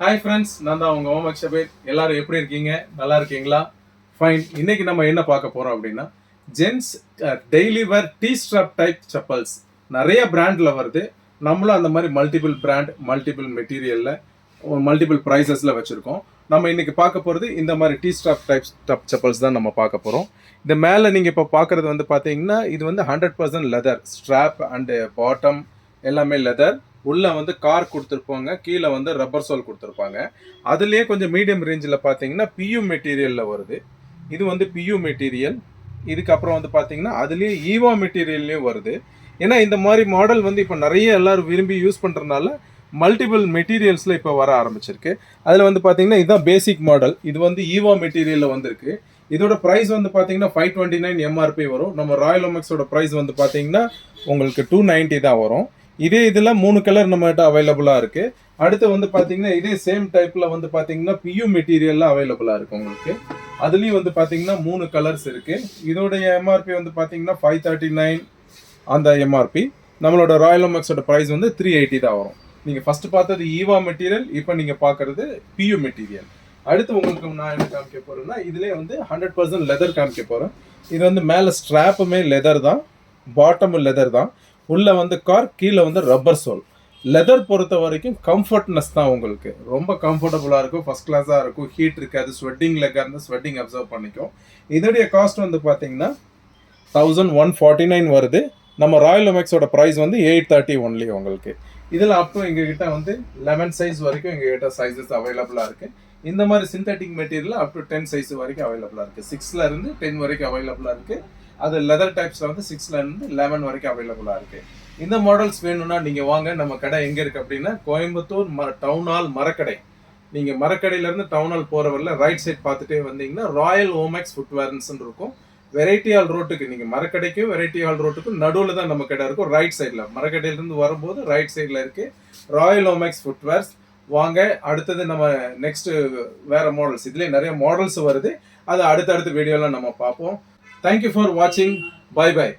Hi friends, நான் தான் உங்கள் ஓமக் ஷபீர். எல்லாரும் எப்படி இருக்கீங்க? நல்லா இருக்கீங்களா? ஃபைன். இன்னைக்கு நம்ம என்ன பார்க்க போகிறோம் அப்படின்னா, gents daily wear T strap type chappals நிறைய பிராண்டில் வருது. நம்மளும் அந்த மாதிரி மல்டிபிள் பிராண்ட், மல்டிபிள் மெட்டீரியலில், மல்டிபிள் ப்ரைஸஸில் வச்சுருக்கோம். நம்ம இன்னைக்கு பார்க்க போகிறது இந்த மாதிரி டீ ஸ்ட்ராப் டைப் செப்பல்ஸ் தான் நம்ம பார்க்க போகிறோம். இந்த மேலே நீங்கள் இப்போ பார்க்குறது வந்து பார்த்தீங்கன்னா, இது வந்து 100% லெதர். ஸ்ட்ராப் அண்டு பாட்டம் எல்லாமே லெதர். உள்ளே வந்து கார் கொடுத்துருப்பாங்க, கீழே வந்து ரப்பர் சோல் கொடுத்துருப்பாங்க. அதுலேயே கொஞ்சம் மீடியம் ரேஞ்சில் பார்த்தீங்கன்னா பியூ மெட்டீரியலில் வருது. இது வந்து பியூ மெட்டீரியல். இதுக்கப்புறம் வந்து பார்த்தீங்கன்னா அதுலேயே ஈவா மெட்டீரியல்லையும் வருது. ஏன்னா இந்த மாதிரி மாடல் வந்து இப்போ நிறைய எல்லாரும் விரும்பி யூஸ் பண்ணுறதுனால மல்டிபிள் மெட்டீரியல்ஸில் இப்போ வர ஆரம்பிச்சிருக்கு. அதில் வந்து பார்த்தீங்கன்னா இதுதான் பேசிக் மாடல். இது வந்து ஈவா மெட்டீரியலில் வந்திருக்கு. இதோட ப்ரைஸ் வந்து பார்த்தீங்கன்னா 529 எம்ஆர்பி வரும். நம்ம ராயல் ஒமெக்ஸோட ப்ரைஸ் வந்து பார்த்தீங்கன்னா உங்களுக்கு 290 தான் வரும். இதே இதில் 3 கலர் நம்மகிட்ட அவைலபிளாக இருக்குது. அடுத்து வந்து பார்த்தீங்கன்னா இதே சேம் டைப்பில் வந்து பார்த்தீங்கன்னா பியூ மெட்டீரியலில் அவைலபிளாக இருக்குது உங்களுக்கு. அதுலேயும் வந்து பார்த்தீங்கன்னா 3 கலர்ஸ் இருக்குது. இதோடைய எம்ஆர்பி வந்து பார்த்தீங்கன்னா 539 அந்த எம்ஆர்பி. நம்மளோட ராயல் ஒமெக்ஸோட ப்ரைஸ் வந்து 380 தான் வரும். நீங்கள் ஃபஸ்ட்டு பார்த்தது ஈவா மெட்டீரியல், இப்போ நீங்கள் பார்க்குறது பியூ மெட்டீரியல். அடுத்து உங்களுக்கு நான் என்ன காமிக்க போகிறேன்னா, இதுலேயே வந்து 100% லெதர் காமிக்க போகிறேன். இது வந்து மேலே ஸ்ட்ராப்புமே லெதர் தான், பாட்டமும் லெதர் தான். உள்ளே வந்து கார், கீழே வந்து ரப்பர் சோல். லெதர் பொறுத்த வரைக்கும் கம்ஃபர்ட்னஸ் தான் உங்களுக்கு. ரொம்ப கம்ஃபர்டபுளாக இருக்கும், ஃபஸ்ட் கிளாஸாக இருக்கும், ஹீட் இருக்காது, ஸ்வெட்டிங் லெக்காக இருந்தால் ஸ்வெட்டிங் அப்சர்வ் பண்ணிக்கும். இதோடைய காஸ்ட் வந்து பார்த்தீங்கன்னா 1149 வருது. நம்ம ராயல் ஒமெக்ஸோட ப்ரைஸ் வந்து 830 ஒன்லி உங்களுக்கு. இதில் அப் டு எங்ககிட்ட வந்து 11 சைஸ் வரைக்கும் எங்ககிட்ட சைஸஸ் அவைலபிளாக இருக்குது. இந்த மாதிரி synthetic material up to 10 size வரைக்கும் அவைலபிளாக இருக்குது. 6ல இருந்து 10 வரைக்கும் அவைலபிளாக இருக்குது. அது லெதர் டைப்ஸில் வந்து 6ல இருந்து 11 வரைக்கும் அவைலபிளாக இருக்குது. இந்த மாடல்ஸ் வேணும்னா நீங்கள் வாங்க. நம்ம கடை எங்கே இருக்குது அப்படின்னா கோயம்புத்தூர் டவுன் ஹால் மரக்கடை. நீங்கள் மரக்கடையிலேருந்து டவுன் ஹால் போகிற வரல ரைட் சைட் பார்த்துட்டே வந்தீங்கன்னா ராயல் ஓமெக்ஸ் ஃபுட்வேர்ஸ்ன்னு இருக்கும். வெரைட்டி ஹால் ரோட்டுக்கு, நீங்கள் மரக்கடைக்கும் வெரைட்டி ஹால் ரோட்டுக்கும் நடுவில் தான் நம்ம கடை இருக்கும். ரைட் சைடில் மரக்கடையிலேருந்து வரும்போது ரைட் சைடில் இருக்குது ராயல் ஓமெக்ஸ் ஃபுட்வேர்ஸ். வாங்க. அடுத்தது நம்ம நெக்ஸ்ட்டு வேறு மாடல்ஸ், இதுலேயே நிறைய மாடல்ஸ் வருது. அது அடுத்தடுத்த வீடியோவில் நம்ம பார்ப்போம். Thank you for watching. Bye bye.